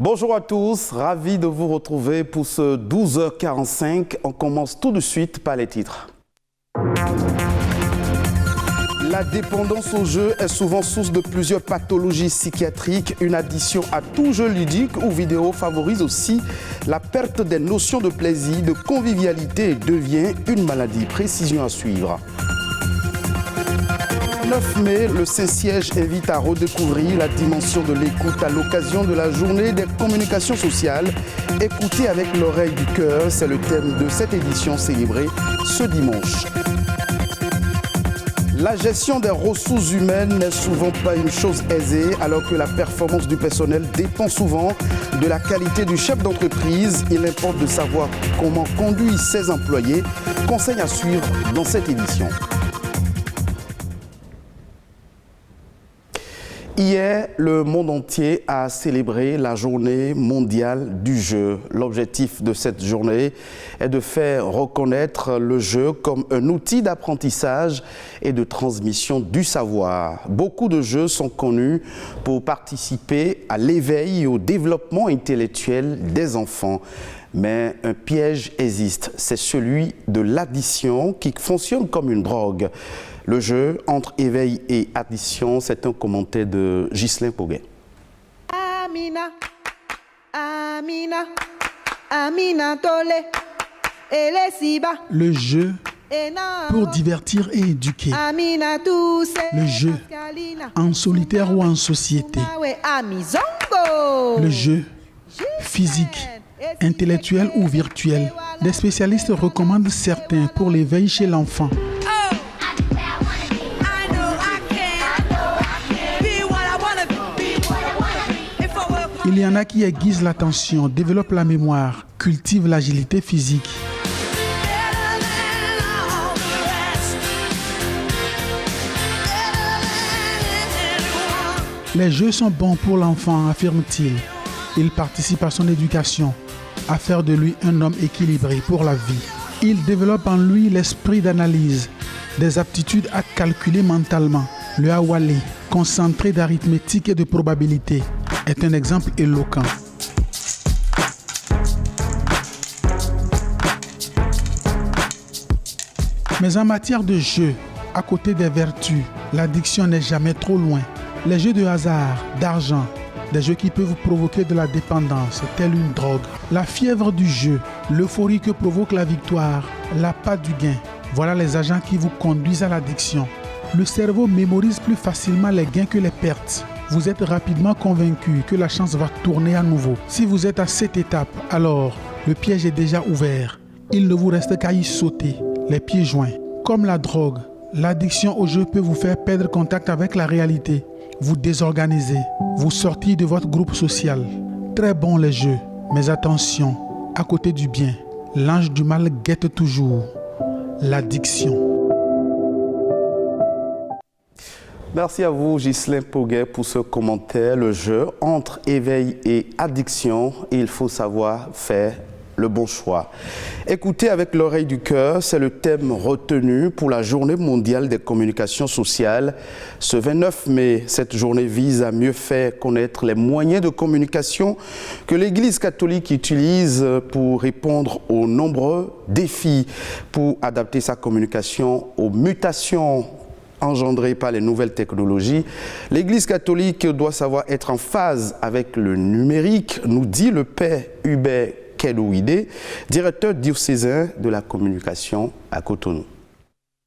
Bonjour à tous, ravi de vous retrouver pour ce 12h45. On commence tout de suite par les titres. La dépendance au jeu est souvent source de plusieurs pathologies psychiatriques. Une addiction à tout jeu ludique ou vidéo favorise aussi la perte des notions de plaisir, de convivialité et devient une maladie. Précision à suivre. Le 9 mai, le Saint-Siège invite à redécouvrir la dimension de l'écoute à l'occasion de la journée des communications sociales. Écouter avec l'oreille du cœur, c'est le thème de cette édition célébrée ce dimanche. La gestion des ressources humaines n'est souvent pas une chose aisée, alors que la performance du personnel dépend souvent de la qualité du chef d'entreprise. Il importe de savoir comment conduire ses employés. Conseil à suivre dans cette édition. Hier, le monde entier a célébré la journée mondiale du jeu. L'objectif de cette journée est de faire reconnaître le jeu comme un outil d'apprentissage et de transmission du savoir. Beaucoup de jeux sont connus pour participer à l'éveil et au développement intellectuel des enfants. Mais un piège existe, c'est celui de l'addiction qui fonctionne comme une drogue. Le jeu entre éveil et addiction, c'est un commentaire de Ghislain Poguet. Amina, Amina, Amina Tole, Elesiba. Le jeu pour divertir et éduquer. Le jeu en solitaire ou en société. Le jeu physique, intellectuel ou virtuel. Des spécialistes recommandent certains pour l'éveil chez l'enfant. Il y en a qui aiguisent l'attention, développent la mémoire, cultivent l'agilité physique. Les jeux sont bons pour l'enfant, affirme-t-il. Il participe à son éducation, à faire de lui un homme équilibré pour la vie. Il développe en lui l'esprit d'analyse, des aptitudes à calculer mentalement. Le Hawali, concentré d'arithmétique et de probabilité, est un exemple éloquent. Mais en matière de jeu, à côté des vertus, l'addiction n'est jamais trop loin. Les jeux de hasard, d'argent, des jeux qui peuvent provoquer de la dépendance, telle une drogue. La fièvre du jeu, l'euphorie que provoque la victoire, l'appât du gain. Voilà les agents qui vous conduisent à l'addiction. Le cerveau mémorise plus facilement les gains que les pertes. Vous êtes rapidement convaincu que la chance va tourner à nouveau. Si vous êtes à cette étape, alors le piège est déjà ouvert. Il ne vous reste qu'à y sauter, les pieds joints. Comme la drogue, l'addiction au jeu peut vous faire perdre contact avec la réalité, vous désorganiser, vous sortir de votre groupe social. Très bon les jeux, mais attention, à côté du bien, l'ange du mal guette toujours, l'addiction. Merci à vous, Ghislain Poguet, pour ce commentaire. Le jeu entre éveil et addiction, il faut savoir faire le bon choix. Écoutez avec l'oreille du cœur, c'est le thème retenu pour la Journée mondiale des communications sociales. Ce 29 mai, cette journée vise à mieux faire connaître les moyens de communication que l'Église catholique utilise pour répondre aux nombreux défis, pour adapter sa communication aux mutations engendrée par les nouvelles technologies. L'Église catholique doit savoir être en phase avec le numérique, nous dit le père Hubert Kelouide, directeur diocésain de la communication à Cotonou.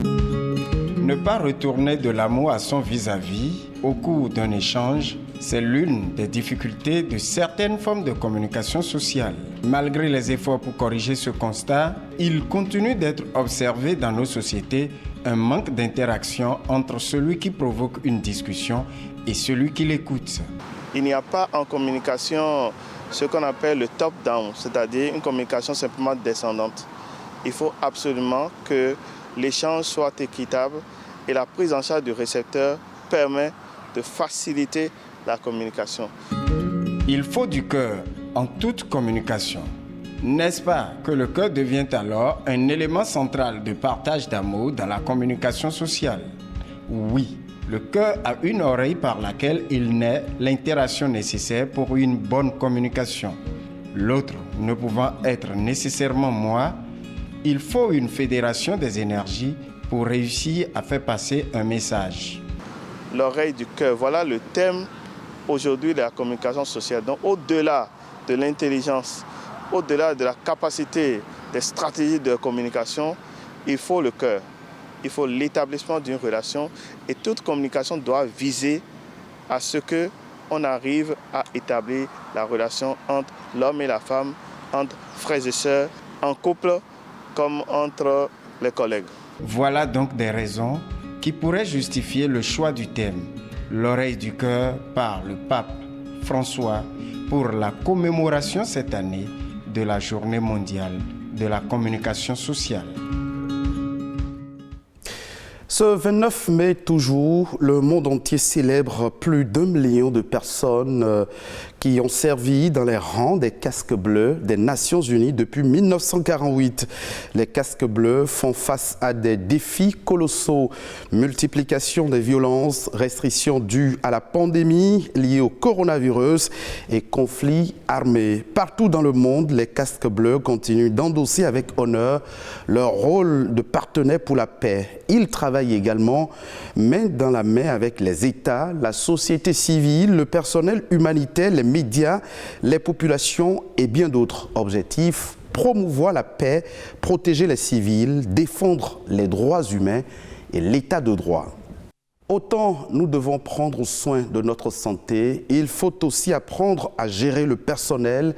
Ne pas retourner de l'amour à son vis-à-vis au cours d'un échange, c'est l'une des difficultés de certaines formes de communication sociale. Malgré les efforts pour corriger ce constat, il continue d'être observé dans nos sociétés un manque d'interaction entre celui qui provoque une discussion et celui qui l'écoute. Il n'y a pas en communication ce qu'on appelle le top-down, c'est-à-dire une communication simplement descendante. Il faut absolument que l'échange soit équitable et la prise en charge du récepteur permet de faciliter la communication. Il faut du cœur en toute communication. N'est-ce pas que le cœur devient alors un élément central de partage d'amour dans la communication sociale? Oui, Le cœur a une oreille par laquelle il naît l'interaction nécessaire pour une bonne communication. L'autre ne pouvant être nécessairement moi, il faut une fédération des énergies pour réussir à faire passer un message. L'oreille du cœur, voilà le thème aujourd'hui de la communication sociale. Donc au-delà de l'intelligence, au-delà de la capacité des stratégies de communication, il faut le cœur. Il faut l'établissement d'une relation et toute communication doit viser à ce qu'on arrive à établir la relation entre l'homme et la femme, entre frères et sœurs, en couple comme entre les collègues. Voilà donc des raisons qui pourraient justifier le choix du thème « L'oreille du cœur » par le pape François pour la commémoration cette année de la Journée mondiale de la communication sociale. Ce 29 mai toujours, le monde entier célèbre plus d'1 million de personnes qui ont servi dans les rangs des casques bleus des Nations Unies depuis 1948. Les casques bleus font face à des défis colossaux, multiplication des violences, restrictions dues à la pandémie liée au coronavirus et conflits armés. Partout dans le monde, les casques bleus continuent d'endosser avec honneur leur rôle de partenaire pour la paix. Ils travaillent également main dans la main avec les États, la société civile, le personnel humanitaire, les médias, les populations et bien d'autres objectifs. Promouvoir la paix, protéger les civils, défendre les droits humains et l'état de droit. Autant nous devons prendre soin de notre santé, il faut aussi apprendre à gérer le personnel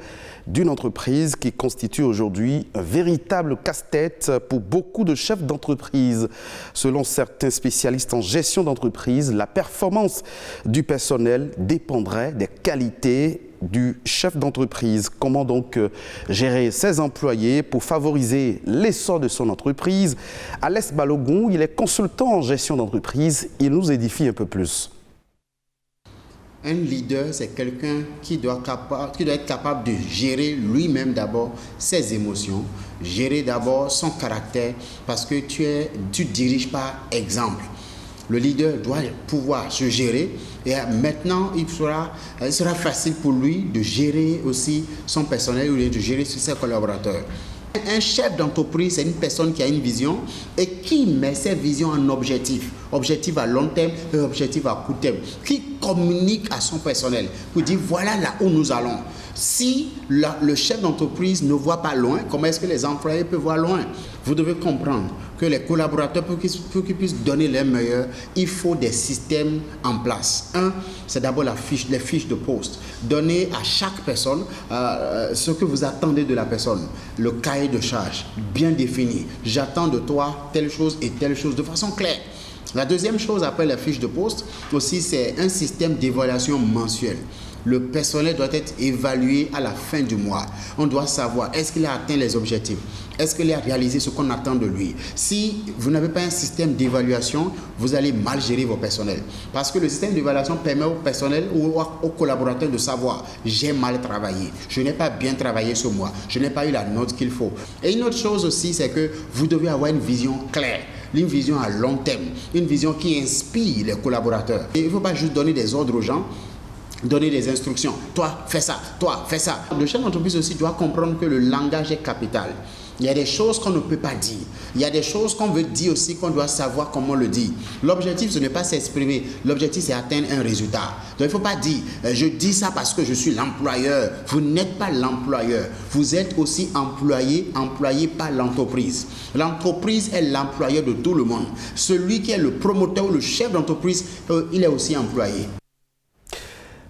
d'une entreprise qui constitue aujourd'hui un véritable casse-tête pour beaucoup de chefs d'entreprise. Selon certains spécialistes en gestion d'entreprise, la performance du personnel dépendrait des qualités du chef d'entreprise. Comment donc gérer ses employés pour favoriser l'essor de son entreprise? Alès Balogun, il est consultant en gestion d'entreprise. Il nous édifie un peu plus. Un leader, c'est quelqu'un qui doit être capable de gérer lui-même d'abord ses émotions, gérer d'abord son caractère, parce que tu diriges par exemple. Le leader doit pouvoir se gérer et maintenant il sera facile pour lui de gérer aussi son personnel ou de gérer ses collaborateurs. Un chef d'entreprise, c'est une personne qui a une vision et qui met ses visions en objectif. Objectif à long terme et objectif à court terme. Qui communique à son personnel pour dire voilà là où nous allons. Si le chef d'entreprise ne voit pas loin, comment est-ce que les employés peuvent voir loin? Vous devez comprendre que les collaborateurs, pour qu'ils puissent donner leur meilleur, il faut des systèmes en place. Un, c'est d'abord les fiches de poste. Donnez à chaque personne ce que vous attendez de la personne. Le cahier de charge bien défini. J'attends de toi telle chose et telle chose de façon claire. La deuxième chose après la fiche de poste aussi, c'est un système d'évaluation mensuelle. Le personnel doit être évalué à la fin du mois. On doit savoir est-ce qu'il a atteint les objectifs, est-ce qu'il a réalisé ce qu'on attend de lui. Si vous n'avez pas un système d'évaluation, vous allez mal gérer vos personnels. Parce que le système d'évaluation permet au personnel ou aux collaborateurs de savoir j'ai mal travaillé, je n'ai pas bien travaillé ce mois, je n'ai pas eu la note qu'il faut. Et une autre chose aussi, c'est que vous devez avoir une vision claire. Une vision à long terme, une vision qui inspire les collaborateurs. Et il ne faut pas juste donner des ordres aux gens, donner des instructions. Toi, fais ça. Toi, fais ça. Le chef d'entreprise aussi doit comprendre que le langage est capital. Il y a des choses qu'on ne peut pas dire. Il y a des choses qu'on veut dire aussi qu'on doit savoir comment le dire. L'objectif, ce n'est pas s'exprimer. L'objectif, c'est atteindre un résultat. Donc, il ne faut pas dire je dis ça parce que je suis l'employeur. Vous n'êtes pas l'employeur. Vous êtes aussi employé par l'entreprise. L'entreprise est l'employeur de tout le monde. Celui qui est le promoteur ou le chef d'entreprise, il est aussi employé.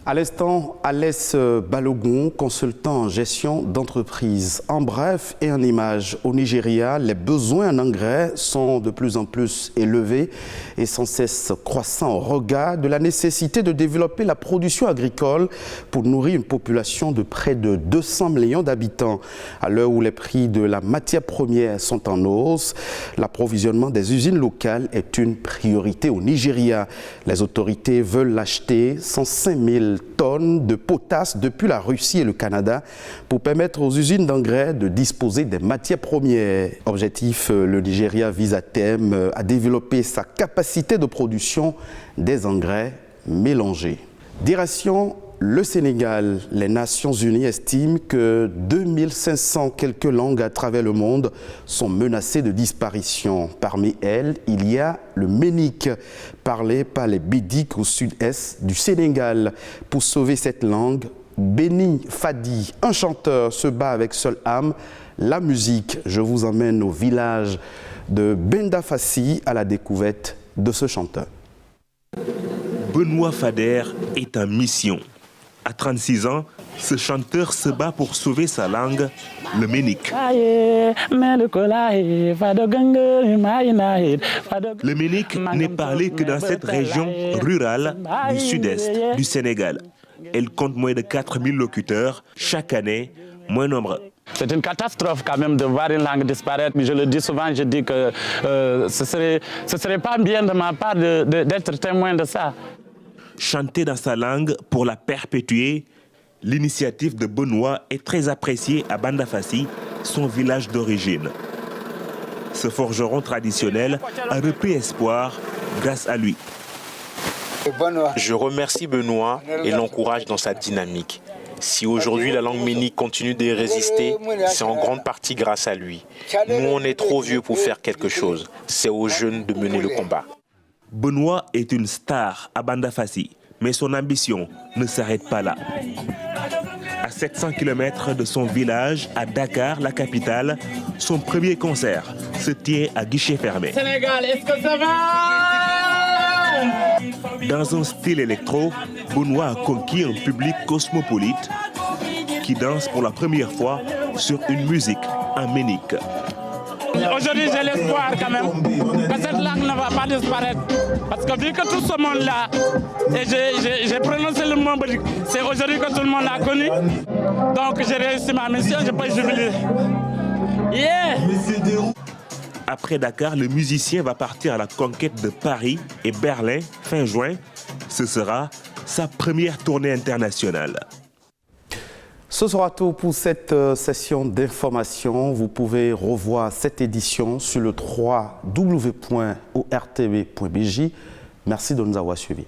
À l'instant, Alès Balogun, consultant en gestion d'entreprise. En bref et en images, au Nigeria, les besoins en engrais sont de plus en plus élevés et sans cesse croissants au regard de la nécessité de développer la production agricole pour nourrir une population de près de 200 millions d'habitants. À l'heure où les prix de la matière première sont en hausse, l'approvisionnement des usines locales est une priorité au Nigeria. Les autorités veulent acheter 105 000 000 tonnes de potasse depuis la Russie et le Canada pour permettre aux usines d'engrais de disposer des matières premières. Objectif, le Nigeria vise à terme à développer sa capacité de production des engrais mélangés. Direction le Sénégal. Les Nations Unies estiment que 2500 quelques langues à travers le monde sont menacées de disparition. Parmi elles, il y a le ménique, parlé par les Bédiques au sud-est du Sénégal. Pour sauver cette langue, Béni Fadi, un chanteur, se bat avec seule âme la musique. Je vous emmène au village de Bendafassi à la découverte de ce chanteur. Benoît Fader est en mission. À 36 ans, ce chanteur se bat pour sauver sa langue, le ménique. Le ménique n'est parlé que dans cette région rurale du sud-est du Sénégal. Elle compte moins de 4000 locuteurs chaque année, moins nombreux. C'est une catastrophe quand même de voir une langue disparaître. Je le dis souvent, je dis que ce serait pas bien de ma part d'être témoin de ça. Chanter dans sa langue pour la perpétuer, l'initiative de Benoît est très appréciée à Bandafassi, son village d'origine. Ce forgeron traditionnel a repris espoir grâce à lui. Je remercie Benoît et l'encourage dans sa dynamique. Si aujourd'hui la langue ménique continue de résister, c'est en grande partie grâce à lui. Nous, on est trop vieux pour faire quelque chose. C'est aux jeunes de mener le combat. Benoît est une star à Bandafassi, mais son ambition ne s'arrête pas là. À 700 km de son village, à Dakar, la capitale, son premier concert se tient à guichet fermé. Sénégal, est-ce que ça va? Dans un style électro, Benoît a conquis un public cosmopolite qui danse pour la première fois sur une musique en ménique. Aujourd'hui, j'ai l'espoir quand même que cette langue ne va pas disparaître. Parce que vu que tout ce monde-là, et j'ai prononcé le mot bédique, c'est aujourd'hui que tout le monde l'a connu. Donc j'ai réussi ma mission, je peux jubiler. Yeah! Après Dakar, le musicien va partir à la conquête de Paris et Berlin fin juin. Ce sera sa première tournée internationale. Ce sera tout pour cette session d'information. Vous pouvez revoir cette édition sur le www.ortv.bj. Merci de nous avoir suivis.